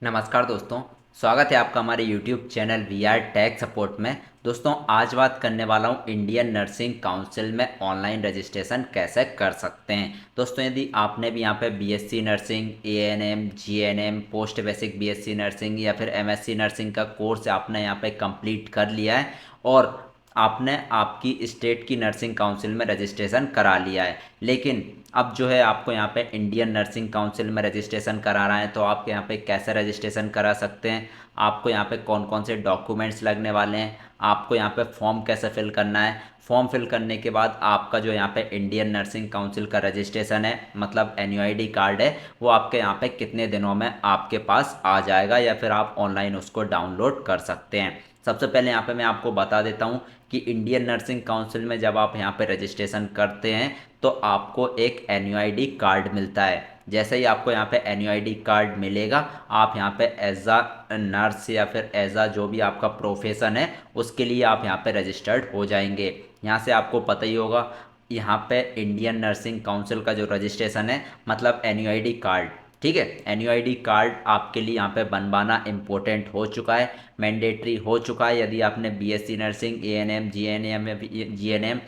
नमस्कार दोस्तों। स्वागत है आपका हमारे YouTube channel we are tech support में। दोस्तों आज बात करने वाला हूँ इंडियन नर्सिंग काउंसिल में ऑनलाइन रजिस्ट्रेशन कैसे कर सकते हैं। दोस्तों यदि आपने भी यहाँ पे BSc nursing, ANM, GNM, post basic BSc nursing या फिर एमएससी नर्सिंग का कोर्स आपने यहाँ पे कंप्लीट कर लिया है और आपने आपकी स्टेट की नर्सिंग काउंसिल में रजिस्ट्रेशन करा लिया है, लेकिन अब जो है आपको यहाँ पे इंडियन नर्सिंग काउंसिल में रजिस्ट्रेशन कराना है, तो आप यहाँ पे कैसे रजिस्ट्रेशन करा सकते हैं, आपको यहाँ पे कौन कौन से डॉक्यूमेंट्स लगने वाले हैं, आपको यहाँ पे फॉर्म कैसे फिल करना है, फॉर्म फिल करने के बाद आपका जो यहाँ पे इंडियन नर्सिंग काउंसिल का रजिस्ट्रेशन है मतलब एनयूआईडी कार्ड है, वो आपके यहाँ पे कितने दिनों में आपके पास आ जाएगा या फिर आप ऑनलाइन उसको डाउनलोड कर सकते हैं। सबसे पहले यहाँ पे मैं आपको बता देता हूँ कि इंडियन नर्सिंग काउंसिल में जब आप यहाँ पे रजिस्ट्रेशन करते हैं तो आपको एक एनयूआईडी कार्ड मिलता है। जैसे ही आपको यहाँ पे एनयूआईडी कार्ड मिलेगा, आप यहाँ पे एज अ नर्स या फिर एज अ जो भी आपका प्रोफेशन है उसके लिए आप यहाँ पे रजिस्टर्ड हो जाएंगे। यहाँ से आपको पता ही होगा, यहाँ पे इंडियन नर्सिंग काउंसिल का जो रजिस्ट्रेशन है मतलब एनयूआईडी कार्ड, ठीक है, एनयूआईडी कार्ड आपके लिए यहाँ पे बनवाना इम्पोर्टेंट हो चुका है, मैंडेटरी हो चुका है। यदि आपने बीएससी नर्सिंग, एएनएम, जीएनएम या जीएनएम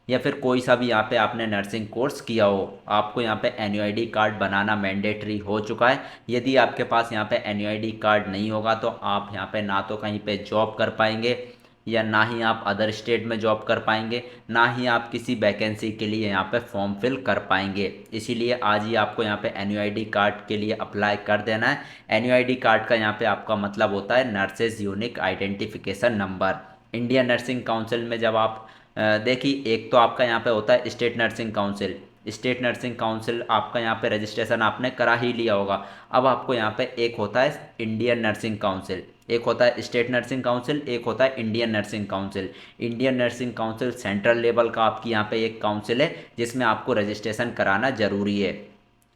या फिर कोई सा भी यहाँ पे आपने नर्सिंग कोर्स किया हो, आपको यहाँ पे एनयूआईडी कार्ड बनाना मैंडेटरी हो चुका है। यदि आपके पास यहाँ पे एनयूआईडी कार्ड नहीं होगा तो आप यहाँ पे ना तो कहीं पे जॉब कर पाएंगे या ना ही आप अदर स्टेट में जॉब कर पाएंगे, ना ही आप किसी वैकेंसी के लिए यहाँ पे फॉर्म फिल कर पाएंगे। इसीलिए आज ही आपको यहाँ पे एनयूआईडी कार्ड के लिए अप्लाई कर देना है। एनयूआईडी कार्ड का यहाँ पे आपका मतलब होता है nurses unique identification number. Indian nursing council में जब आप देखिए, एक तो आपका यहाँ पे होता है state nursing council. State nursing council आपका यहाँ पे रजिस्ट्रेशन आपने करा ही लिया होगा। अब आपको यहाँ पे एक होता है इंडियन नर्सिंग काउंसिल, एक होता है स्टेट नर्सिंग काउंसिल, एक होता है Indian nursing council. Indian nursing council central level का आपकी यहाँ पे एक काउंसिल है जिसमें आपको रजिस्ट्रेशन कराना जरूरी है।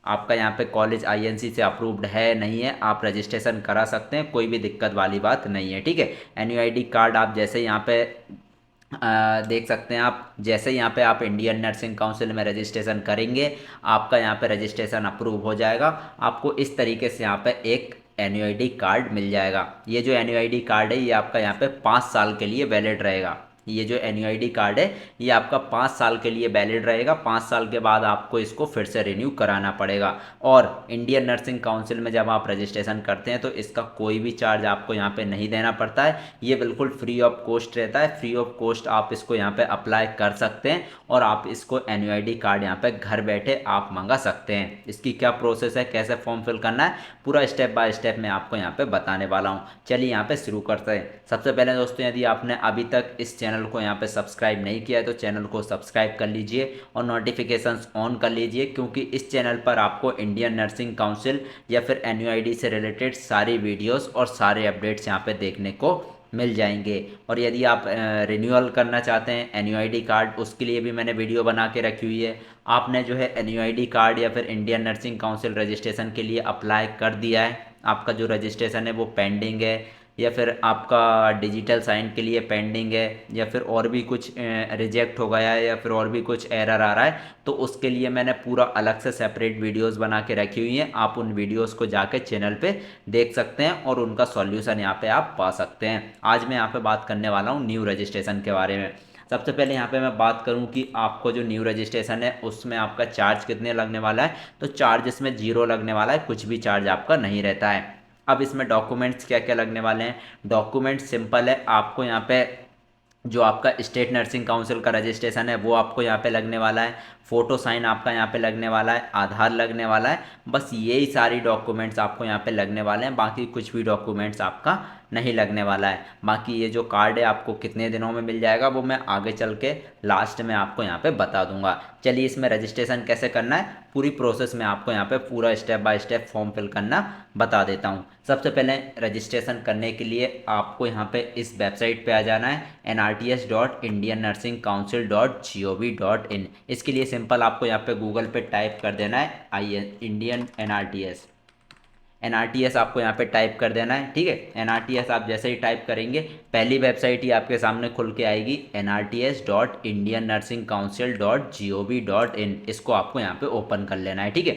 आपका यहाँ पे कॉलेज आईएनसी से अप्रूव्ड है नहीं है, आप रजिस्ट्रेशन करा सकते हैं, कोई भी दिक्कत वाली बात नहीं है, ठीक है। एनयूआईडी कार्ड आप जैसे यहाँ पे देख सकते हैं, आप जैसे यहाँ पे आप इंडियन नर्सिंग काउंसिल में रजिस्ट्रेशन करेंगे, आपका यहाँ पे रजिस्ट्रेशन अप्रूव हो जाएगा। आपको इस तरीके से यहाँ पे एक एनयूआईडी कार्ड मिल जाएगा। ये जो एनयूआईडी कार्ड है ये आपका यहाँ पे 5 साल के लिए वैलिड रहेगा। ये जो एनयूआईडी कार्ड है ये आपका 5 साल के लिए वैलिड रहेगा। 5 साल के बाद आपको इसको फिर से रिन्यू कराना पड़ेगा। और इंडियन नर्सिंग काउंसिल में जब आप रजिस्ट्रेशन करते हैं तो इसका कोई भी चार्ज आपको यहाँ पे नहीं देना पड़ता है, ये बिल्कुल फ्री ऑफ कॉस्ट रहता है। फ्री ऑफ कॉस्ट आप इसको यहाँ पे अप्लाई कर सकते हैं और आप इसको एनयूआईडी कार्ड यहाँ पे घर बैठे आप मंगा सकते हैं। इसकी क्या प्रोसेस है, कैसे फॉर्म फिल करना है, पूरा स्टेप बाय स्टेप मैं आपको यहाँ पे बताने वाला हूँ। चलिए यहाँ पे शुरू करते हैं। सबसे पहले दोस्तों, यदि आपने अभी तक इस चैनल को यहाँ पे सब्सक्राइब नहीं किया है तो चैनल को सब्सक्राइब कर लीजिए और नोटिफिकेशंस ऑन कर लीजिए, क्योंकि इस चैनल पर आपको इंडियन नर्सिंग काउंसिल या फिर एनयूआईडी से रिलेटेड सारी वीडियोस और सारे अपडेट्स यहाँ पे देखने को मिल जाएंगे। और यदि आप रिन्यूअल करना चाहते हैं एनयूआईडी कार्ड, उसके लिए भी मैंने वीडियो बना के रखी हुई है। आपने जो है एनयूआईडी कार्ड या फिर इंडियन नर्सिंग काउंसिल रजिस्ट्रेशन के लिए अप्लाई कर दिया है, आपका जो रजिस्ट्रेशन है वो पेंडिंग है या फिर आपका डिजिटल साइन के लिए पेंडिंग है या फिर और भी कुछ रिजेक्ट हो गया है या फिर और भी कुछ एरर आ रहा है, तो उसके लिए मैंने पूरा अलग से सेपरेट वीडियोस बना के रखी हुई हैं। आप उन वीडियोस को जाके चैनल पे देख सकते हैं और उनका सॉल्यूशन यहाँ पे आप पा सकते हैं। आज मैं यहाँ पे बात करने वाला हूँ न्यू रजिस्ट्रेशन के बारे में। सबसे पहले यहाँ पे मैं बात करूँ कि आपको जो न्यू रजिस्ट्रेशन है उसमें आपका चार्ज कितने लगने वाला है, तो चार्ज इसमें 0 लगने वाला है, कुछ भी चार्ज आपका नहीं रहता है। अब इसमें डॉक्यूमेंट्स क्या क्या लगने वाले हैं, डॉक्यूमेंट्स सिंपल है। आपको यहाँ पे जो आपका स्टेट नर्सिंग काउंसिल का रजिस्ट्रेशन है वो आपको यहाँ पे लगने वाला है, फ़ोटो साइन आपका यहाँ पे लगने वाला है, आधार लगने वाला है, बस यही सारी डॉक्यूमेंट्स आपको यहाँ पे लगने वाले हैं। बाकी कुछ भी डॉक्यूमेंट्स आपका नहीं लगने वाला है। बाकी ये जो कार्ड है आपको कितने दिनों में मिल जाएगा वो मैं आगे चल के लास्ट में आपको यहाँ पे बता दूंगा। चलिए इसमें रजिस्ट्रेशन कैसे करना है पूरी प्रोसेस में आपको यहाँ पे पूरा step by step form fill करना बता देता हूँ। सबसे पहले रजिस्ट्रेशन करने के लिए आपको यहाँ पे इस वेबसाइट पे आ जाना है nrts.indiannursinggouncil.gov.in। इसके लिए सिंपल आपको यहाँ पे गूगल पे टाइप कर देना है इंडियन एनआरटीएस। एनआरटीएस आपको यहाँ पे टाइप कर देना है, ठीक है। एनआरटीएस आप जैसे ही टाइप करेंगे पहली वेबसाइट ही आपके सामने खुल के आएगी nrts.indiannursinggouncil.gov.in। इसको आपको यहाँ पे ओपन कर लेना है, ठीक है।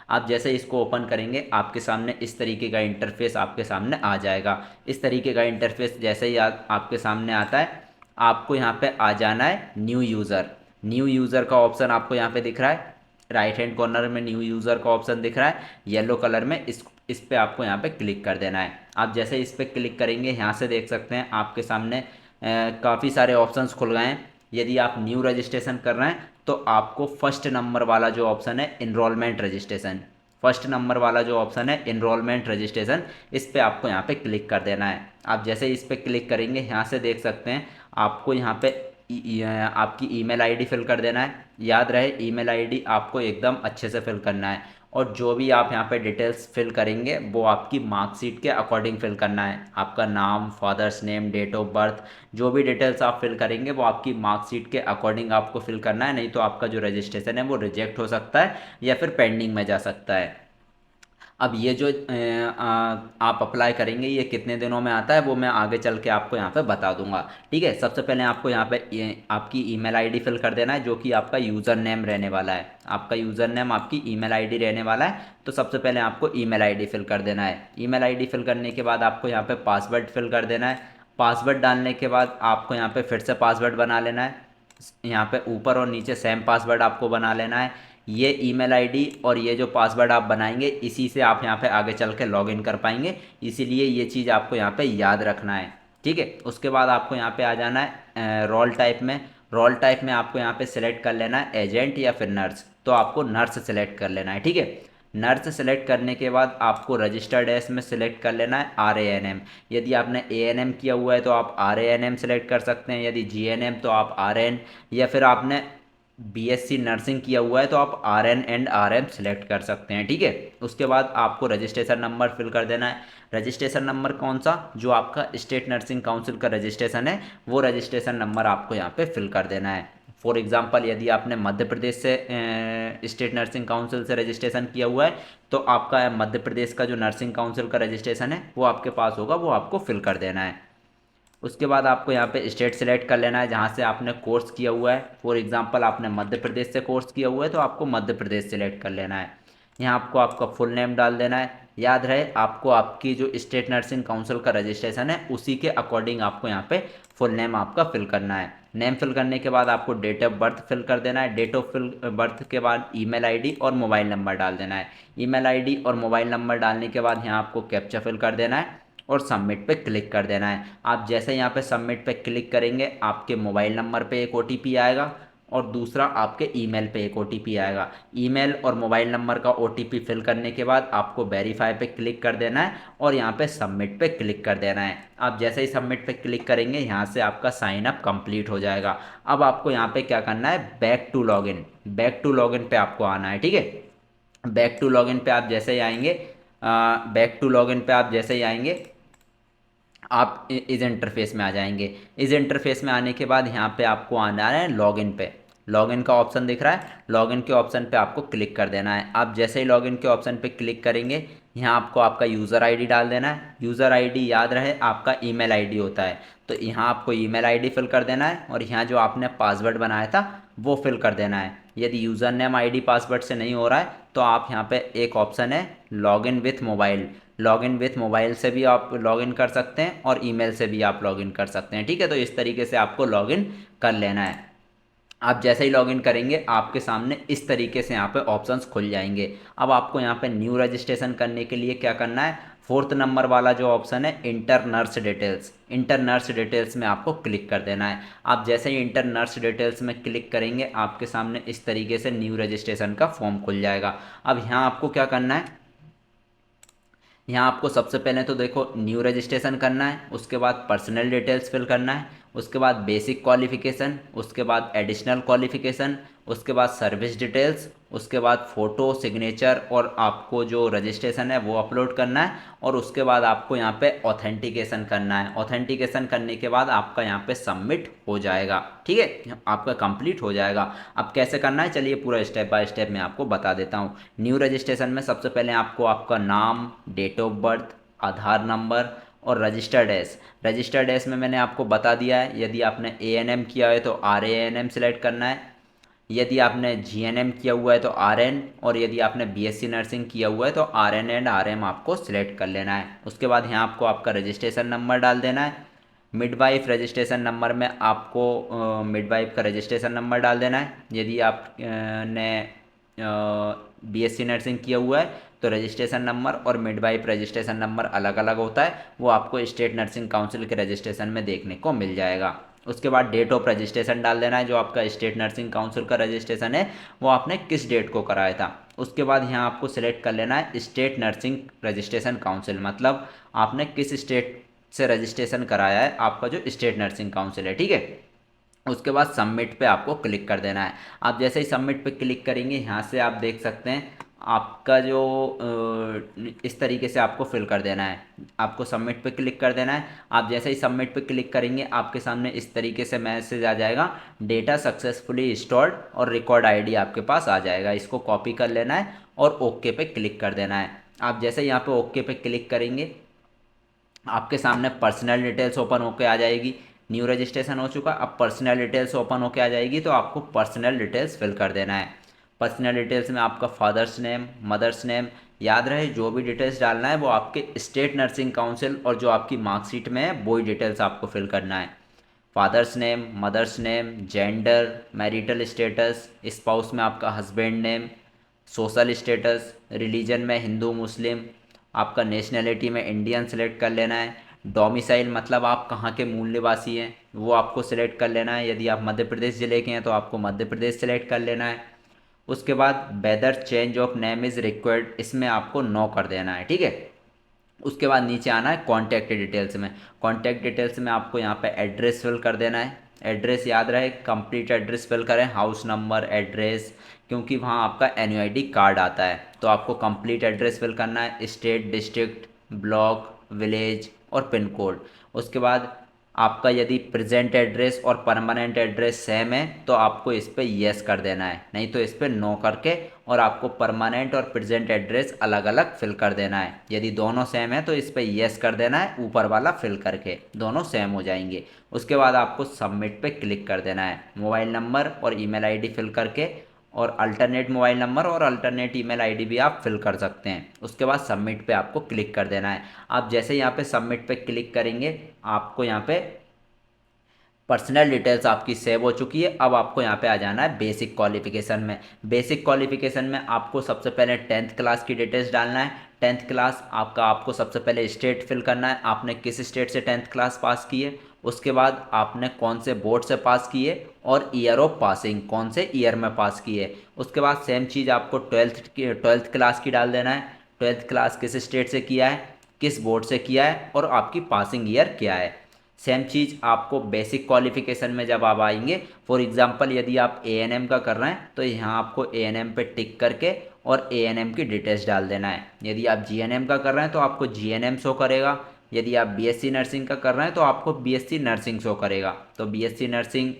आप जैसे इसको ओपन करेंगे आपके सामने इस तरीके का इंटरफेस आपके सामने आ जाएगा। इस तरीके का इंटरफेस जैसे ही आपके सामने आता है, आपको यहाँ पे आ जाना है न्यू यूज़र। न्यू यूज़र का ऑप्शन आपको यहाँ पे दिख रहा है, राइट हैंड कॉर्नर में न्यू यूज़र का ऑप्शन दिख रहा है येलो कलर में। इस पे आपको यहाँ पे क्लिक कर देना है। आप जैसे इस पे क्लिक करेंगे, यहाँ से देख सकते हैं आपके सामने काफ़ी सारे ऑप्शंस खुल गए हैं। यदि आप न्यू रजिस्ट्रेशन कर रहे हैं तो आपको फर्स्ट नंबर वाला जो ऑप्शन है इनरोलमेंट रजिस्ट्रेशन, फर्स्ट नंबर वाला जो ऑप्शन है इनरोलमेंट रजिस्ट्रेशन, इस पे आपको यहाँ पे क्लिक कर देना है। आप जैसे इस पे क्लिक करेंगे, यहाँ से देख सकते हैं आपको यहाँ पे आपकी ईमेल आईडी फिल कर देना है। याद रहे ईमेल आईडी आपको एकदम अच्छे से फिल करना है, और जो भी आप यहाँ पे डिटेल्स फिल करेंगे वो आपकी मार्कशीट के अकॉर्डिंग फिल करना है। आपका नाम, father's name, date of birth, जो भी डिटेल्स आप फिल करेंगे वो आपकी मार्कशीट के अकॉर्डिंग आपको फिल करना है, नहीं तो आपका जो रजिस्ट्रेशन है वो रिजेक्ट हो सकता है या फिर पेंडिंग में जा सकता है। अब ये जो आप अप्लाई करेंगे ये कितने दिनों में आता है वो मैं आगे चल के आपको यहाँ पे बता दूंगा। ठीक है, सबसे पहले आपको यहाँ पे आपकी ईमेल आईडी फिल कर देना है, जो कि आपका यूज़र नेम रहने वाला है। आपका यूज़र नेम आपकी ईमेल आईडी रहने वाला है, तो सबसे पहले आपको ईमेल आईडी फिल कर देना है। ईमेल आईडी फिल करने के बाद आपको यहाँ पे पासवर्ड फिल कर देना है। पासवर्ड डालने के बाद आपको यहाँ पे फिर से पासवर्ड बना लेना है। यहाँ पे ऊपर और नीचे सेम पासवर्ड आपको बना लेना है। ये ईमेल आईडी और ये जो पासवर्ड आप बनाएंगे इसी से आप यहाँ पे आगे चल के लॉगिन कर पाएंगे, इसीलिए ये चीज़ आपको यहाँ पे याद रखना है। ठीक है, उसके बाद आपको यहाँ पे आ जाना है रोल टाइप में। रोल टाइप में आपको यहाँ पे सिलेक्ट कर लेना है एजेंट या फिर नर्स, तो आपको नर्स सेलेक्ट कर लेना है। ठीक है, नर्स सेलेक्ट करने के बाद आपको रजिस्टर्ड एस में सिलेक्ट कर लेना है RANM। यदि आपने ANM किया हुआ है तो आप RANM सेलेक्ट कर सकते हैं, यदि GNM तो आप RN, या फिर आपने BSc नर्सिंग किया हुआ है तो आप RN एंड RM सेलेक्ट कर सकते हैं। ठीक है, उसके बाद आपको रजिस्ट्रेशन नंबर फिल कर देना है। रजिस्ट्रेशन नंबर कौन सा, जो आपका स्टेट नर्सिंग काउंसिल का रजिस्ट्रेशन है वो रजिस्ट्रेशन नंबर आपको यहाँ पे फिल कर देना है। फॉर एग्जांपल यदि आपने मध्य प्रदेश से स्टेट नर्सिंग काउंसिल से रजिस्ट्रेशन किया हुआ है तो आपका मध्य प्रदेश का जो नर्सिंग काउंसिल का रजिस्ट्रेशन है वो आपके पास होगा, वो आपको फिल कर देना है। उसके बाद आपको यहाँ पे स्टेट सेलेक्ट कर लेना है जहाँ से आपने कोर्स किया हुआ है। फॉर एग्जांपल आपने मध्य प्रदेश से कोर्स किया हुआ है तो आपको मध्य प्रदेश सेलेक्ट कर लेना है। यहाँ आपको आपका फुल नेम डाल देना है। याद रहे आपको आपकी जो स्टेट नर्सिंग काउंसिल का रजिस्ट्रेशन है उसी के अकॉर्डिंग आपको यहाँ पे फुल नेम आपका फिल करना है। नेम फिल करने के बाद आपको डेट ऑफ बर्थ फिल कर देना है। डेट ऑफ बर्थ के बाद ईमेल आईडी और मोबाइल नंबर डाल देना है। ईमेल आईडी और मोबाइल नंबर डालने के बाद यहाँ आपको कैप्चा फिल कर देना है और सबमिट पे क्लिक कर देना है। आप जैसे यहाँ पे सबमिट पे क्लिक करेंगे आपके मोबाइल नंबर पे एक OTP आएगा और दूसरा आपके ईमेल पे एक OTP आएगा। ईमेल और मोबाइल नंबर का OTP फिल करने के बाद आपको वेरीफाई पे क्लिक कर देना है और यहाँ पे सबमिट पे क्लिक कर देना है। आप जैसे ही सबमिट पे क्लिक करेंगे यहाँ से आपका साइन अप कंप्लीट हो जाएगा। अब आपको यहाँ पे क्या करना है, back to login, back to login पे आपको आना है। ठीक है, बैक टू लॉगिन पे आप जैसे ही आएंगे, बैक टू लॉगिन पे आप जैसे ही आएंगे आप इस इंटरफेस में आ जाएंगे। इस इंटरफेस में आने के बाद यहाँ पे आपको आना है लॉगिन पे। लॉगिन का ऑप्शन दिख रहा है, लॉगिन के ऑप्शन पे आपको क्लिक कर देना है। आप जैसे ही लॉगिन के ऑप्शन पे क्लिक करेंगे यहाँ आपको आपका यूज़र आईडी डाल देना है। यूज़र आईडी याद रहे आपका ईमेल आईडी होता है, तो यहाँ आपको ईमेल आईडी फिल कर देना है और यहाँ जो आपने पासवर्ड बनाया था वो फिल कर देना है। यदि यूज़र नेम ID पासवर्ड से नहीं हो रहा है तो आप यहाँ पे एक ऑप्शन है login with mobile, login with mobile से भी आप लॉगिन कर सकते हैं और ईमेल से भी आप लॉगिन कर सकते हैं। ठीक है, तो इस तरीके से आपको लॉगिन कर लेना है। आप जैसे ही लॉगिन करेंगे आपके सामने इस तरीके से यहाँ पे ऑप्शंस खुल जाएंगे। अब आपको यहाँ पे न्यू रजिस्ट्रेशन करने के लिए क्या करना है, फोर्थ नंबर वाला जो ऑप्शन है inter nurse details, inter nurse details में आपको क्लिक कर देना है। आप जैसे ही इंटर नर्स डिटेल्स में क्लिक करेंगे आपके सामने इस तरीके से न्यू रजिस्ट्रेशन का फॉर्म खुल जाएगा। अब यहाँ आपको क्या करना है, यहाँ आपको सबसे पहले तो देखो न्यू रजिस्ट्रेशन करना है, उसके बाद पर्सनल डिटेल्स फिल करना है, उसके बाद बेसिक क्वालिफिकेशन, उसके बाद एडिशनल क्वालिफिकेशन, उसके बाद सर्विस डिटेल्स, उसके बाद फ़ोटो सिग्नेचर और आपको जो रजिस्ट्रेशन है वो अपलोड करना है और उसके बाद आपको यहाँ पे ऑथेंटिकेशन करना है। ऑथेंटिकेशन करने के बाद आपका यहाँ पे सबमिट हो जाएगा। ठीक है, आपका कंप्लीट हो जाएगा। अब कैसे करना है चलिए पूरा स्टेप बाय स्टेप मैं आपको बता देता हूँ। न्यू रजिस्ट्रेशन में सबसे पहले आपको आपका नाम, date of birth, Aadhaar number और रजिस्टर्ड एस, में मैंने आपको बता दिया है। यदि आपने ANM किया है तो RANM सेलेक्ट करना है। यदि आपने जीएनएम किया हुआ है तो आरएन, और यदि आपने बीएससी नर्सिंग किया हुआ है तो आरएन एंड आरएम आपको सिलेक्ट कर लेना है। उसके बाद यहाँ आपको आपका रजिस्ट्रेशन नंबर डाल देना है। मिडवाइफ रजिस्ट्रेशन नंबर में आपको मिडवाइफ का रजिस्ट्रेशन नंबर डाल देना है। यदि आप ने बीएससी नर्सिंग किया हुआ है तो रजिस्ट्रेशन नंबर और मिडवाइफ रजिस्ट्रेशन नंबर अलग अलग होता है, वो आपको स्टेट नर्सिंग काउंसिल के रजिस्ट्रेशन में देखने को मिल जाएगा। उसके बाद डेट ऑफ रजिस्ट्रेशन डाल देना है, जो आपका स्टेट नर्सिंग काउंसिल का रजिस्ट्रेशन है वो आपने किस डेट को कराया था। उसके बाद यहाँ आपको सिलेक्ट कर लेना है स्टेट नर्सिंग रजिस्ट्रेशन काउंसिल, मतलब आपने किस स्टेट से रजिस्ट्रेशन कराया है, आपका जो स्टेट नर्सिंग काउंसिल है, ठीक है। उसके बाद सबमिट पे आपको क्लिक कर देना है। आप जैसे ही सबमिट पे क्लिक करेंगे यहाँ से आप देख सकते हैं आपका जो इस तरीके से आपको फिल कर देना है। आपको सबमिट पे क्लिक कर देना है। आप जैसे ही सबमिट पे क्लिक करेंगे आपके सामने इस तरीके से मैसेज आ जाएगा, डेटा सक्सेसफुली स्टोर्ड, और रिकॉर्ड आईडी आपके पास आ जाएगा। इसको कॉपी कर लेना है और ओके पे क्लिक कर देना है। आप जैसे यहाँ पे ओके पे क्लिक करेंगे आपके सामने पर्सनल डिटेल्स ओपन होके आ जाएगी। न्यू रजिस्ट्रेशन हो चुका, अब पर्सनल डिटेल्स ओपन होके आ जाएगी, तो आपको पर्सनल डिटेल्स फिल कर देना है। पर्सनल डिटेल्स में आपका फादर्स नेम, मदर्स नेम, याद रहे जो भी डिटेल्स डालना है वो आपके स्टेट नर्सिंग काउंसिल और जो आपकी मार्कशीट में है वही डिटेल्स आपको फिल करना है। Father's name, mother's name, gender, marital status, spouse में आपका husband name, social status, religion में हिंदू मुस्लिम, आपका नेशनैलिटी में इंडियन सेलेक्ट कर लेना है। डोमिसाइल मतलब आप कहाँ के मूल निवासी हैं वो आपको सिलेक्ट कर लेना है। यदि आप मध्य प्रदेश ज़िले के हैं तो आपको मध्य प्रदेश सेलेक्ट कर लेना है। उसके बाद whether change of name is required, इसमें आपको नो कर देना है, ठीक है। उसके बाद नीचे आना है कॉन्टैक्ट डिटेल्स में। कॉन्टैक्ट डिटेल्स में आपको यहाँ पे एड्रेस फिल कर देना है। एड्रेस याद रहे कंप्लीट एड्रेस फिल करें, हाउस नंबर, एड्रेस, क्योंकि वहाँ आपका एनयूआईडी कार्ड आता है, तो आपको कंप्लीट एड्रेस फिल करना है, स्टेट, डिस्ट्रिक्ट, ब्लॉक, विलेज और पिन कोड। उसके बाद आपका यदि प्रेजेंट एड्रेस और परमानेंट एड्रेस सेम है तो आपको इस पर येस कर देना है, नहीं तो इस पर नो करके और आपको परमानेंट और प्रेजेंट एड्रेस अलग अलग फिल कर देना है। यदि दोनों सेम है तो इस पर येस कर देना है ऊपर वाला फिल करके, दोनों सेम हो जाएंगे। उसके बाद आपको सबमिट पे क्लिक कर देना है। मोबाइल नंबर और ईमेल आईडी फिल करके, और अल्टरनेट मोबाइल नंबर और अल्टरनेट ईमेल आईडी भी आप फिल कर सकते हैं। उसके बाद सबमिट पे आपको क्लिक कर देना है। आप जैसे यहाँ पे सबमिट पे क्लिक करेंगे आपको यहाँ पे पर्सनल डिटेल्स आपकी सेव हो चुकी है। अब आपको यहाँ पे आ जाना है बेसिक क्वालिफिकेशन में। बेसिक क्वालिफिकेशन में आपको सबसे पहले 10th क्लास की डिटेल्स डालना है। 10th क्लास आपको सबसे पहले स्टेट फिल करना है, आपने किस स्टेट से 10th क्लास पास की है। उसके बाद आपने कौन से बोर्ड से पास की है और ईयर ऑफ पासिंग कौन से ईयर में पास की है। उसके बाद सेम चीज़ आपको 12th क्लास की डाल देना है। 12th क्लास किस स्टेट से किया है, किस बोर्ड से किया है और आपकी पासिंग ईयर क्या है। सेम चीज़ आपको बेसिक क्वालिफिकेशन में जब आप आएंगे, फॉर एग्जांपल यदि आप एएनएम का कर रहे हैं तो यहाँ आपको एएनएम पे टिक करके और एएनएम की डिटेल्स डाल देना है। यदि आप जीएनएम का कर रहे हैं तो आपको जीएनएम शो करेगा। यदि आप बीएससी नर्सिंग का कर रहे हैं तो आपको बीएससी नर्सिंग शो करेगा। तो बीएससी नर्सिंग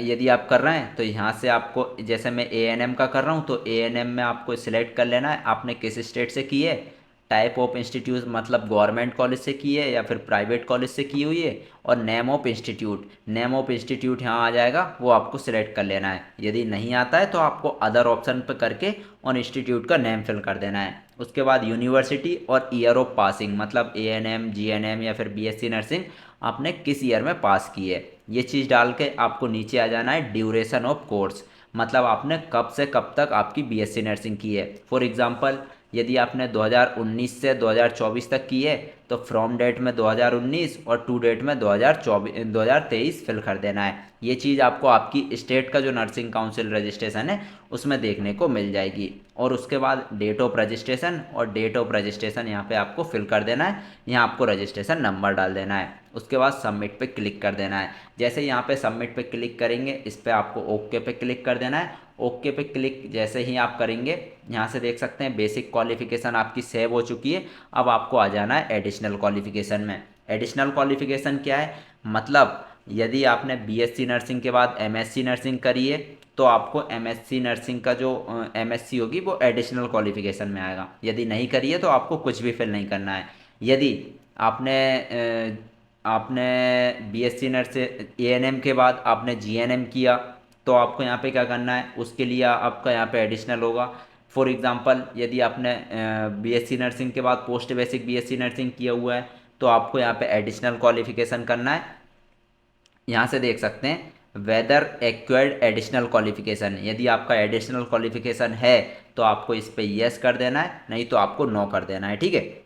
यदि आप कर रहे हैं तो यहाँ से आपको, जैसे मैं एएनएम का कर रहा हूँ तो एएनएम में आपको सिलेक्ट कर लेना है आपने किस स्टेट से की है। टाइप ऑफ इंस्टीट्यूट मतलब गवर्नमेंट कॉलेज से की है या फिर प्राइवेट कॉलेज से की हुई है, और name of institute, name of institute यहाँ आ जाएगा वो आपको सिलेक्ट कर लेना है। यदि नहीं आता है तो आपको अदर ऑप्शन पर करके और इंस्टीट्यूट का नेम फिल कर देना है। उसके बाद यूनिवर्सिटी और ईयर ऑफ पासिंग मतलब एएनएम, जीएनएम या फिर बीएससी नर्सिंग आपने किस ईयर में पास की है, ये चीज़ डाल के आपको नीचे आ जाना है ड्यूरेशन ऑफ कोर्स, मतलब आपने कब से कब तक आपकी बीएससी नर्सिंग की है। फॉर एग्जांपल यदि आपने 2019 से 2024 तक की है तो फ्रॉम डेट में 2019 और टू डेट में 2023 फिल कर देना है। ये चीज़ आपको आपकी स्टेट का जो नर्सिंग काउंसिल रजिस्ट्रेशन है उसमें देखने को मिल जाएगी। और उसके बाद डेट ऑफ रजिस्ट्रेशन और डेट ऑफ रजिस्ट्रेशन यहाँ पे आपको फिल कर देना है, यहाँ आपको रजिस्ट्रेशन नंबर डाल देना है। उसके बाद सबमिट पे क्लिक कर देना है। जैसे यहाँ पे सबमिट पे क्लिक करेंगे इस पर आपको ओके पे क्लिक कर देना है। ओके पे क्लिक जैसे ही आप करेंगे यहाँ से देख सकते हैं बेसिक क्वालिफिकेशन आपकी सेव हो चुकी है। अब आपको आ जाना है एडिशनल क्वालिफिकेशन में। एडिशनल क्वालिफिकेशन क्या है, मतलब यदि आपने बीएससी नर्सिंग के बाद एमएससी नर्सिंग करी है तो आपको एमएससी नर्सिंग का जो एमएससी होगी वो एडिशनल क्वालिफिकेशन में आएगा। यदि नहीं करी है तो आपको कुछ भी फिल नहीं करना है। यदि आपने आपने बीएससी नर्स एएनएम के बाद आपने जीएनएम किया तो आपको यहाँ पे क्या करना है, उसके लिए आपका यहाँ पे एडिशनल होगा। फॉर एग्जांपल यदि आपने बीएससी नर्सिंग के बाद पोस्ट बेसिक बीएससी नर्सिंग किया हुआ है तो आपको यहाँ पे एडिशनल क्वालिफिकेशन करना है। यहाँ से देख सकते हैं वेदर एक्वायर्ड एडिशनल क्वालिफिकेशन, यदि आपका एडिशनल क्वालिफिकेशन है तो आपको इस पे यस कर देना है, नहीं तो आपको नो कर देना है। ठीक है,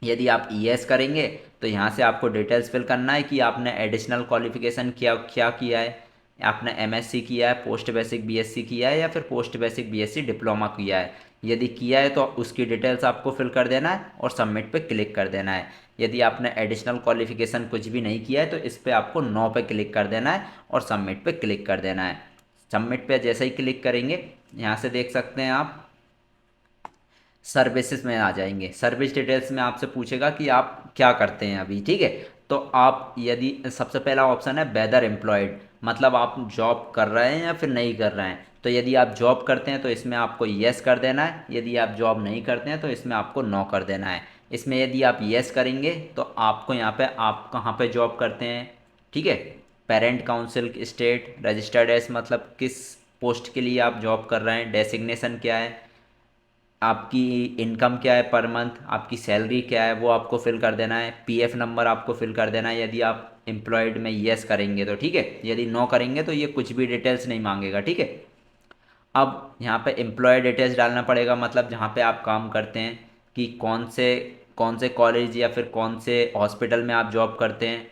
यदि आप यस करेंगे तो यहाँ से आपको डिटेल्स फिल करना है कि आपने एडिशनल क्वालिफिकेशन क्या क्या किया है। आपने एमएससी किया है, पोस्ट बेसिक बीएससी किया है, या फिर पोस्ट बेसिक बीएससी डिप्लोमा किया है। यदि किया है तो उसकी डिटेल्स आपको फिल कर देना है और सबमिट पे क्लिक कर देना है। यदि आपने एडिशनल क्वालिफिकेशन कुछ भी नहीं किया है तो इस पर आपको नो पे क्लिक कर देना है और सबमिट पे क्लिक कर देना है। सबमिट पे जैसे ही क्लिक करेंगे यहाँ से देख सकते हैं आप सर्विसेज में आ जाएंगे। सर्विस डिटेल्स में आपसे पूछेगा कि आप क्या करते हैं अभी। ठीक है, तो आप यदि सबसे पहला ऑप्शन है वेदर एम्प्लॉयड, मतलब आप जॉब कर रहे हैं या फिर नहीं कर रहे हैं। तो यदि आप जॉब करते हैं तो इसमें आपको यस कर देना है, यदि आप जॉब नहीं करते हैं तो इसमें आपको नो कर देना है। इसमें यदि आप यस करेंगे तो आपको यहाँ पे आप कहाँ पे जॉब करते हैं, ठीक है, parent council state registered as, मतलब किस पोस्ट के लिए आप जॉब कर रहे हैं, डेसिग्नेशन क्या है, आपकी इनकम क्या है पर मंथ, आपकी सैलरी क्या है वो आपको फिल कर देना है। पीएफ नंबर आपको फिल कर देना है यदि आप एम्प्लॉयड में यस करेंगे तो। ठीक है, यदि नो करेंगे तो ये कुछ भी डिटेल्स नहीं मांगेगा। ठीक है, अब यहाँ पे एम्प्लॉय डिटेल्स डालना पड़ेगा, मतलब जहाँ पे आप काम करते हैं कि कौन से कॉलेज या फिर कौन से हॉस्पिटल में आप जॉब करते हैं,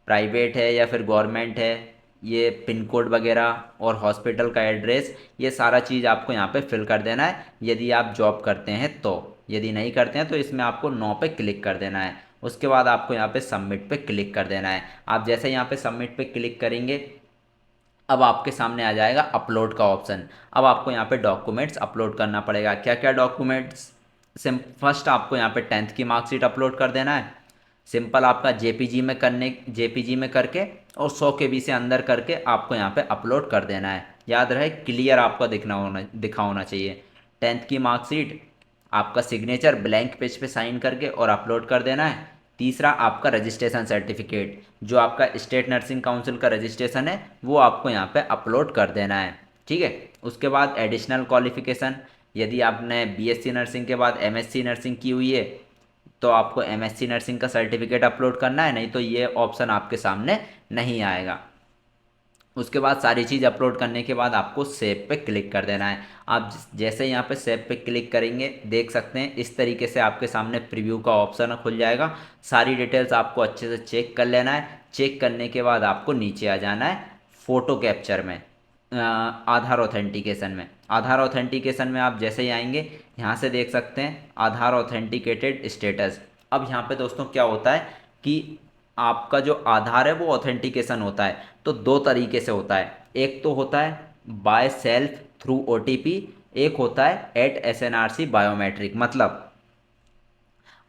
प्राइवेट है या फिर गवर्नमेंट है, ये पिन कोड वगैरह और हॉस्पिटल का एड्रेस, ये सारा चीज़ आपको यहाँ पे फिल कर देना है यदि आप जॉब करते हैं तो। यदि नहीं करते हैं तो इसमें आपको नो पे क्लिक कर देना है। उसके बाद आपको यहाँ पे सबमिट पे क्लिक कर देना है। आप जैसे यहाँ पे सबमिट पे क्लिक करेंगे अब आपके सामने आ जाएगा अपलोड का ऑप्शन। अब आपको यहाँ पे डॉक्यूमेंट्स अपलोड करना पड़ेगा। क्या क्या डॉक्यूमेंट्स, फर्स्ट आपको यहाँ पे 10th की मार्कशीट अपलोड कर देना है। सिंपल आपका जेपीजी में करके और 100 KB से अंदर करके आपको यहाँ पे अपलोड कर देना है। याद रहे क्लियर आपका दिखा होना चाहिए। 10th की मार्कशीट, आपका सिग्नेचर ब्लैंक पेज पे साइन करके और अपलोड कर देना है। तीसरा आपका रजिस्ट्रेशन सर्टिफिकेट, जो आपका स्टेट नर्सिंग काउंसिल का रजिस्ट्रेशन है वो आपको यहाँ पे अपलोड कर देना है। ठीक है, उसके बाद एडिशनल क्वालिफिकेशन, यदि आपने बीएससी नर्सिंग के बाद एमएससी नर्सिंग की हुई है तो आपको एमएससी नर्सिंग का सर्टिफिकेट अपलोड करना है, नहीं तो ये ऑप्शन आपके सामने नहीं आएगा। उसके बाद सारी चीज़ अपलोड करने के बाद आपको सेव पे क्लिक कर देना है। आप जैसे यहाँ पे सेव पे क्लिक करेंगे देख सकते हैं इस तरीके से आपके सामने प्रीव्यू का ऑप्शन खुल जाएगा। सारी डिटेल्स आपको अच्छे से चेक कर लेना है। चेक करने के बाद आपको नीचे आ जाना है फ़ोटो कैप्चर में, आधार ऑथेंटिकेशन में। आधार ऑथेंटिकेशन में आप जैसे ही आएंगे यहाँ से देख सकते हैं आधार ऑथेंटिकेटेड स्टेटस। अब यहाँ पे दोस्तों क्या होता है कि आपका जो आधार है वो ऑथेंटिकेशन होता है तो दो तरीके से होता है। एक तो होता है बाय सेल्फ थ्रू ओटीपी, एक होता है एट एसएनआरसी बायोमेट्रिक, मतलब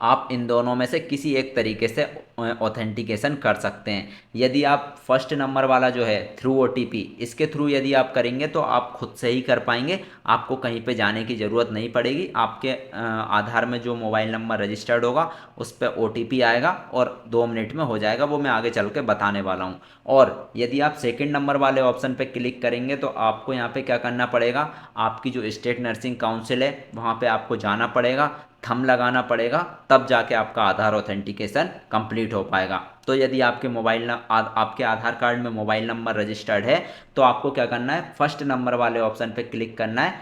आप इन दोनों में से किसी एक तरीके से ऑथेंटिकेशन कर सकते हैं। यदि आप फर्स्ट नंबर वाला जो है थ्रू ओटीपी, इसके थ्रू यदि आप करेंगे तो आप खुद से ही कर पाएंगे, आपको कहीं पे जाने की ज़रूरत नहीं पड़ेगी। आपके आधार में जो मोबाइल नंबर रजिस्टर्ड होगा उस पर ओटीपी आएगा और 2 मिनट में हो जाएगा, वो मैं आगे चल के बताने वाला हूँ। और यदि आप सेकेंड नंबर वाले ऑप्शन पर क्लिक करेंगे तो आपको यहाँ पे क्या करना पड़ेगा, आपकी जो स्टेट नर्सिंग काउंसिल है वहाँ पे आपको जाना पड़ेगा, थंब लगाना पड़ेगा, तब जाके आपका आधार ऑथेंटिकेशन कंप्लीट हो पाएगा। तो यदि आपके आधार कार्ड में मोबाइल नंबर रजिस्टर्ड है तो आपको क्या करना है, फर्स्ट नंबर वाले ऑप्शन पे क्लिक करना है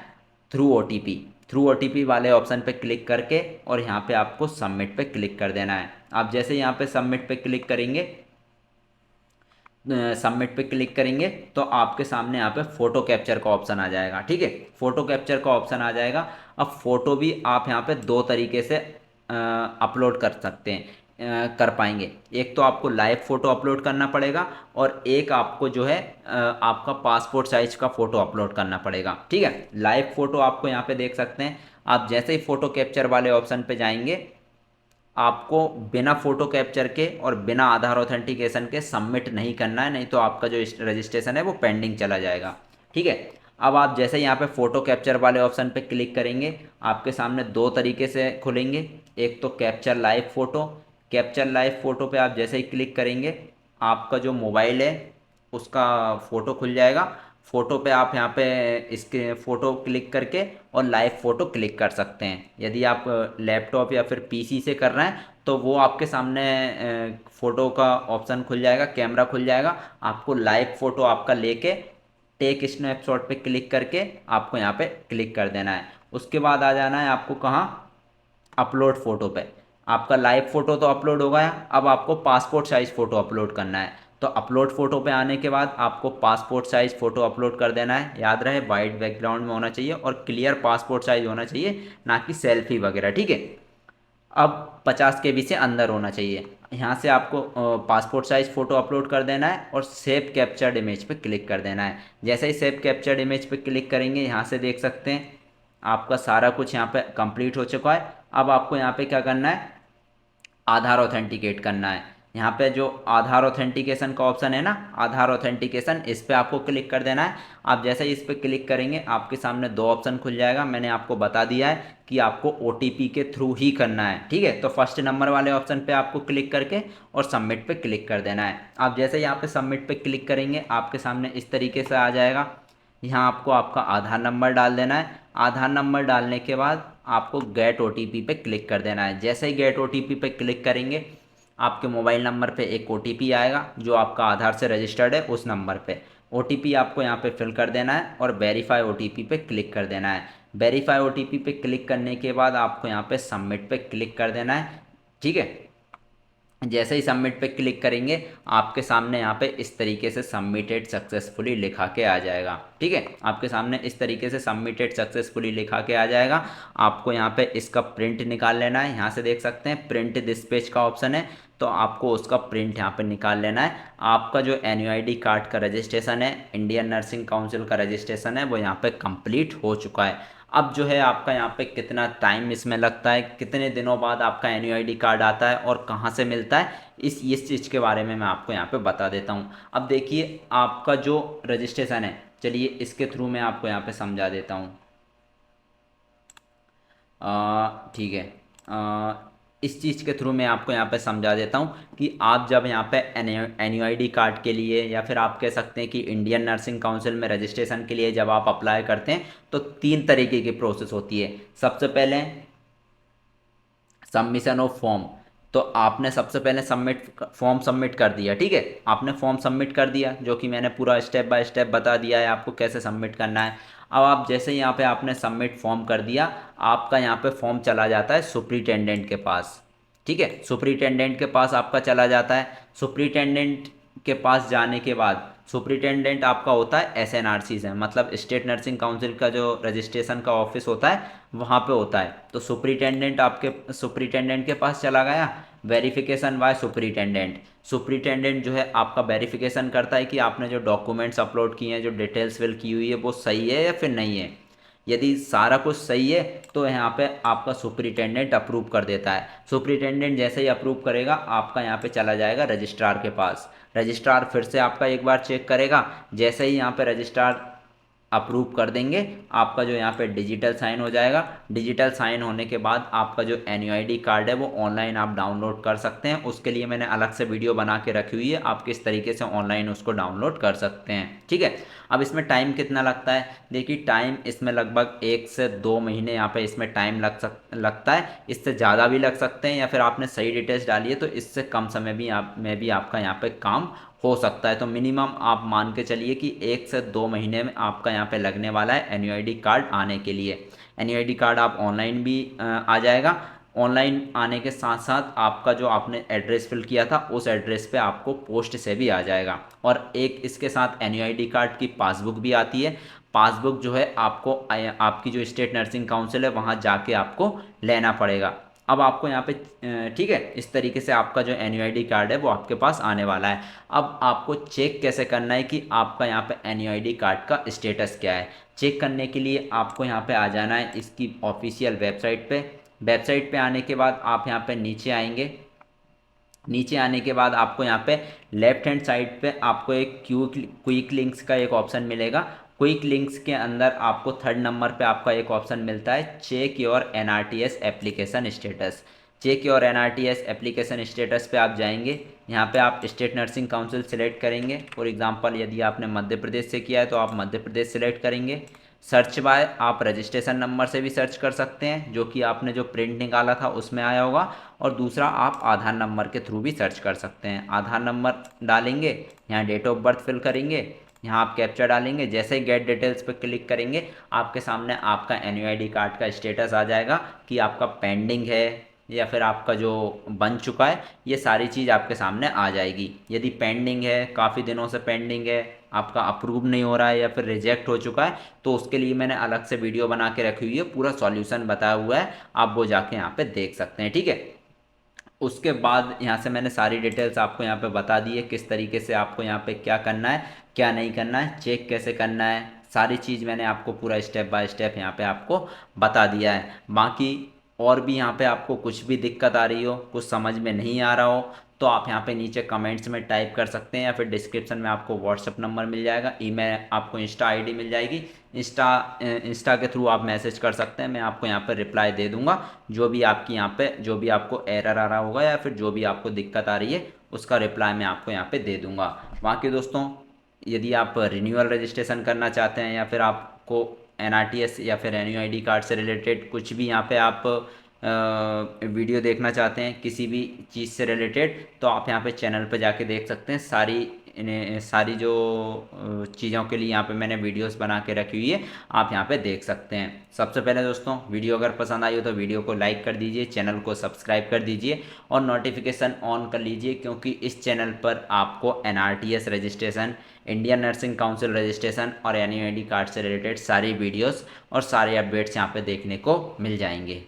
थ्रू ओटीपी वाले ऑप्शन पे क्लिक करके और यहाँ पे आपको सबमिट पे क्लिक कर देना है। आप जैसे यहाँ पे सबमिट पे क्लिक करेंगे सबमिट पे क्लिक करेंगे तो आपके सामने यहाँ पे फ़ोटो कैप्चर का ऑप्शन आ जाएगा। ठीक है, फ़ोटो कैप्चर का ऑप्शन आ जाएगा। अब फ़ोटो भी आप यहाँ पे दो तरीके से अपलोड कर सकते हैं, कर पाएंगे। एक तो आपको लाइव फ़ोटो अपलोड करना पड़ेगा और एक आपको जो है आपका पासपोर्ट साइज का फ़ोटो अपलोड करना पड़ेगा। ठीक है, लाइव फ़ोटो आपको यहाँ पे देख सकते हैं। आप जैसे ही फ़ोटो कैप्चर वाले ऑप्शन पे जाएंगे आपको बिना फोटो कैप्चर के और बिना आधार ऑथेंटिकेशन के सबमिट नहीं करना है, नहीं तो आपका जो रजिस्ट्रेशन है वो पेंडिंग चला जाएगा। ठीक है, अब आप जैसे यहाँ पे फ़ोटो कैप्चर वाले ऑप्शन पे क्लिक करेंगे आपके सामने दो तरीके से खुलेंगे। एक तो capture live photo, capture live photo पे आप जैसे ही क्लिक करेंगे आपका जो मोबाइल है उसका फ़ोटो खुल जाएगा। फ़ोटो पे आप यहाँ पे इसके फ़ोटो क्लिक करके और लाइव फ़ोटो क्लिक कर सकते हैं। यदि आप लैपटॉप या फिर पीसी से कर रहे हैं तो वो आपके सामने फ़ोटो का ऑप्शन खुल जाएगा, कैमरा खुल जाएगा। आपको लाइव फ़ोटो आपका लेके टेक स्नैपशॉट पे क्लिक करके आपको यहाँ पे क्लिक कर देना है। उसके बाद आ जाना है आपको कहाँ, अपलोड फ़ोटो पे। आपका लाइव फ़ोटो तो अपलोड हो गया, अब आपको पासपोर्ट साइज़ फ़ोटो अपलोड करना है। तो अपलोड फ़ोटो पे आने के बाद आपको पासपोर्ट साइज़ फ़ोटो अपलोड कर देना है। याद रहे वाइट बैकग्राउंड में होना चाहिए और क्लियर पासपोर्ट साइज़ होना चाहिए, ना कि सेल्फी वगैरह, ठीक है। अब 50 KB से अंदर होना चाहिए। यहाँ से आपको पासपोर्ट साइज़ फ़ोटो अपलोड कर देना है और सेव कैप्चर्ड इमेज पे क्लिक कर देना है। जैसे ही सेव कैप्चर्ड इमेज पे क्लिक करेंगे, यहाँ से देख सकते हैं आपका सारा कुछ यहाँ पे कंप्लीट हो चुका है। अब आपको यहाँ पे क्या करना है, आधार ऑथेंटिकेट करना है। यहाँ पे जो आधार ऑथेंटिकेशन का ऑप्शन है ना, आधार ऑथेंटिकेशन, इस पे आपको क्लिक कर देना है। आप जैसे ही इस पे क्लिक करेंगे आपके सामने दो ऑप्शन खुल जाएगा। मैंने आपको बता दिया है कि आपको ओटीपी के थ्रू ही करना है, ठीक है। तो फर्स्ट नंबर वाले ऑप्शन पे आपको क्लिक करके और सबमिट पे क्लिक कर देना है। आप जैसे ही यहाँ पे सबमिट पे क्लिक करेंगे आपके सामने इस तरीके से आ जाएगा। यहाँ आपको आपका आधार नंबर डाल देना है। आधार नंबर डालने के बाद आपको गेट ओटीपी पे क्लिक कर देना है। जैसे ही गेट ओटीपी पे क्लिक करेंगे आपके मोबाइल नंबर पे एक ओटीपी आएगा जो आपका आधार से रजिस्टर्ड है, उस नंबर पे ओटीपी आपको यहाँ पे फिल कर देना है और वेरीफाई ओटीपी पे क्लिक कर देना है। वेरीफाई ओटीपी पे क्लिक करने के बाद आपको यहाँ पे सबमिट पे क्लिक कर देना है, ठीक है। जैसे ही सबमिट पे क्लिक करेंगे आपके सामने यहाँ पे इस तरीके से सबमिटेड सक्सेसफुली लिखा के आ जाएगा, ठीक है। आपके सामने इस तरीके से सबमिटेड सक्सेसफुली लिखा के आ जाएगा। आपको यहाँ पे इसका प्रिंट निकाल लेना है। यहाँ से देख सकते हैं प्रिंट दिस पेज का ऑप्शन है, तो आपको उसका प्रिंट यहाँ पे निकाल लेना है। आपका जो एनयूआईडी कार्ड का रजिस्ट्रेशन है, इंडियन नर्सिंग काउंसिल का रजिस्ट्रेशन है, वो यहाँ पे कंप्लीट हो चुका है। अब जो है आपका यहाँ पे कितना टाइम इसमें लगता है, कितने दिनों बाद आपका एनयूआईडी कार्ड आता है और कहाँ से मिलता है, इस चीज़ के बारे में मैं आपको यहाँ पे बता देता हूँ। अब देखिए आपका जो रजिस्ट्रेशन है, चलिए इसके थ्रू मैं आपको यहाँ पे समझा देता हूँ। ठीक है, इस चीज़ के थ्रू मैं आपको यहाँ पे समझा देता हूँ कि आप जब यहाँ पे एनयूआईडी कार्ड के लिए या फिर आप कह सकते हैं कि इंडियन नर्सिंग काउंसिल में रजिस्ट्रेशन के लिए जब आप अप्लाई करते हैं तो तीन तरीके की प्रोसेस होती है। सबसे पहले सबमिशन ऑफ फॉर्म। तो आपने सबसे पहले फॉर्म सबमिट कर दिया, ठीक है। आपने फॉर्म सबमिट कर दिया जो कि मैंने पूरा स्टेप बाय स्टेप बता दिया है आपको कैसे सबमिट करना है। अब आप जैसे ही यहाँ पे आपने सबमिट फॉर्म कर दिया, आपका यहाँ पे फॉर्म चला जाता है सुप्रिटेंडेंट के पास, ठीक है। सुप्रिटेंडेंट के पास आपका चला जाता है। सुप्रिटेंडेंट के पास जाने के बाद सुप्रिटेंडेंट आपका होता है एसएनआरसी से, मतलब स्टेट नर्सिंग काउंसिल का जो रजिस्ट्रेशन का ऑफिस होता है वहाँ पे होता है। तो सुप्रिटेंडेंट के पास चला गया, वेरिफिकेशन बाय सुप्रिटेंडेंट। सुप्रिटेंडेंट जो है आपका वेरिफिकेशन करता है कि आपने जो डॉक्यूमेंट्स अपलोड किए हैं, जो डिटेल्स फिल की हुई है, वो सही है या फिर नहीं है। यदि सारा कुछ सही है तो यहाँ पे आपका सुपरिटेंडेंट अप्रूव कर देता है। सुपरिटेंडेंट जैसे ही अप्रूव करेगा आपका यहाँ पे चला जाएगा रजिस्ट्रार के पास। रजिस्ट्रार फिर से आपका एक बार चेक करेगा। जैसे ही यहाँ पे रजिस्ट्रार अप्रूव कर देंगे आपका जो यहाँ पे डिजिटल साइन हो जाएगा। डिजिटल साइन होने के बाद आपका जो एनयूआईडी कार्ड है वो ऑनलाइन आप डाउनलोड कर सकते हैं। उसके लिए मैंने अलग से वीडियो बना के रखी हुई है, आप किस तरीके से ऑनलाइन उसको डाउनलोड कर सकते हैं, ठीक है। अब इसमें टाइम कितना लगता है, देखिए टाइम इसमें लगभग 1 से 2 महीने यहाँ पे इसमें टाइम लगता है। इससे ज़्यादा भी लग सकते हैं या फिर आपने सही डिटेल्स डाली है तो इससे कम समय भी आपका यहाँ पे काम हो सकता है। तो मिनिमम आप मान के चलिए कि 1 से 2 महीने में आपका यहाँ पे लगने वाला है एनयूआईडी कार्ड आने के लिए। एनयूआईडी कार्ड आप ऑनलाइन भी आ जाएगा। ऑनलाइन आने के साथ साथ आपका जो आपने एड्रेस फिल किया था उस एड्रेस पे आपको पोस्ट से भी आ जाएगा। और एक इसके साथ एनयूआईडी कार्ड की पासबुक भी आती है। पासबुक जो है आपको आपकी जो स्टेट नर्सिंग काउंसिल है वहाँ जाके आपको लेना पड़ेगा। अब आपको यहाँ पे ठीक है, इस तरीके से आपका जो एनयूआईडी कार्ड है वो आपके पास आने वाला है। अब आपको चेक कैसे करना है कि आपका यहाँ पे एनयूआईडी कार्ड का स्टेटस क्या है। चेक करने के लिए आपको यहाँ पे आ जाना है इसकी ऑफिशियल वेबसाइट पे। वेबसाइट पे आने के बाद आप यहाँ पे नीचे आएंगे। नीचे आने के बाद आपको यहाँ पे लेफ्ट हैंड साइड पे आपको एक क्विक लिंक्स का एक ऑप्शन मिलेगा। क्विक लिंक्स के अंदर आपको थर्ड नंबर पे आपका एक ऑप्शन मिलता है check your NRTS application status. Check your NRTS application status पे आप जाएंगे। यहाँ पे आप स्टेट नर्सिंग काउंसिल सेलेक्ट करेंगे। फॉर एग्जांपल यदि आपने मध्य प्रदेश से किया है तो आप मध्य प्रदेश सेलेक्ट करेंगे। सर्च बाय आप रजिस्ट्रेशन नंबर से भी सर्च कर सकते हैं, जो कि आपने जो प्रिंट निकाला था उसमें आया होगा। और दूसरा आप आधार नंबर के थ्रू भी सर्च कर सकते हैं। आधार नंबर डालेंगे, यहाँ डेट ऑफ बर्थ फिल करेंगे, यहाँ आप कैप्चा डालेंगे। जैसे ही गेट डिटेल्स पर क्लिक करेंगे आपके सामने आपका एनयूआईडी कार्ड का स्टेटस आ जाएगा कि आपका पेंडिंग है या फिर आपका जो बन चुका है। ये सारी चीज़ आपके सामने आ जाएगी। यदि पेंडिंग है, काफ़ी दिनों से पेंडिंग है, आपका अप्रूव नहीं हो रहा है या फिर रिजेक्ट हो चुका है, तो उसके लिए मैंने अलग से वीडियो बना के रखी हुई है, पूरा सॉल्यूशन बताया हुआ है, आप वो जाके यहाँ पे देख सकते हैं। ठीक है, उसके बाद यहाँ से मैंने सारी डिटेल्स आपको यहाँ पे बता दी है, किस तरीके से आपको यहाँ पे क्या करना है क्या नहीं करना है, चेक कैसे करना है, सारी चीज़ मैंने आपको पूरा स्टेप बाय स्टेप यहाँ पे आपको बता दिया है। बाकी और भी यहाँ पे आपको कुछ भी दिक्कत आ रही हो, कुछ समझ में नहीं आ रहा हो, तो आप यहाँ पे नीचे कमेंट्स में टाइप कर सकते हैं, या फिर डिस्क्रिप्शन में आपको व्हाट्सअप नंबर मिल जाएगा, ईमेल आपको इंस्टा आईडी मिल जाएगी। इंस्टा के थ्रू आप मैसेज कर सकते हैं, मैं आपको यहाँ पर रिप्लाई दे दूंगा। जो भी आपकी यहाँ पे जो भी आपको एरर आ रहा होगा या फिर जो भी आपको दिक्कत आ रही है उसका रिप्लाई मैं आपको यहाँ पे दे दूंगा। बाकी दोस्तों, यदि आप रिन्यूअल रजिस्ट्रेशन करना चाहते हैं या फिर आपको एनआरटीएस या फिर एनयूआईडी कार्ड से रिलेटेड कुछ भी यहाँ पे आप वीडियो देखना चाहते हैं किसी भी चीज़ से रिलेटेड, तो आप यहाँ पे चैनल पे जाके देख सकते हैं। सारी जो चीज़ों के लिए यहाँ पे मैंने वीडियोस बना के रखी हुई है, आप यहाँ पे देख सकते हैं। सबसे पहले दोस्तों, वीडियो अगर पसंद आई हो तो वीडियो को लाइक कर दीजिए, चैनल को सब्सक्राइब कर दीजिए और नोटिफिकेशन ऑन कर लीजिए, क्योंकि इस चैनल पर आपको NRTS registration, Indian nursing council registration और एनयूआईडी कार्ड से रिलेटेड सारी वीडियोस और सारे अपडेट्स यहाँ पे देखने को मिल जाएंगे।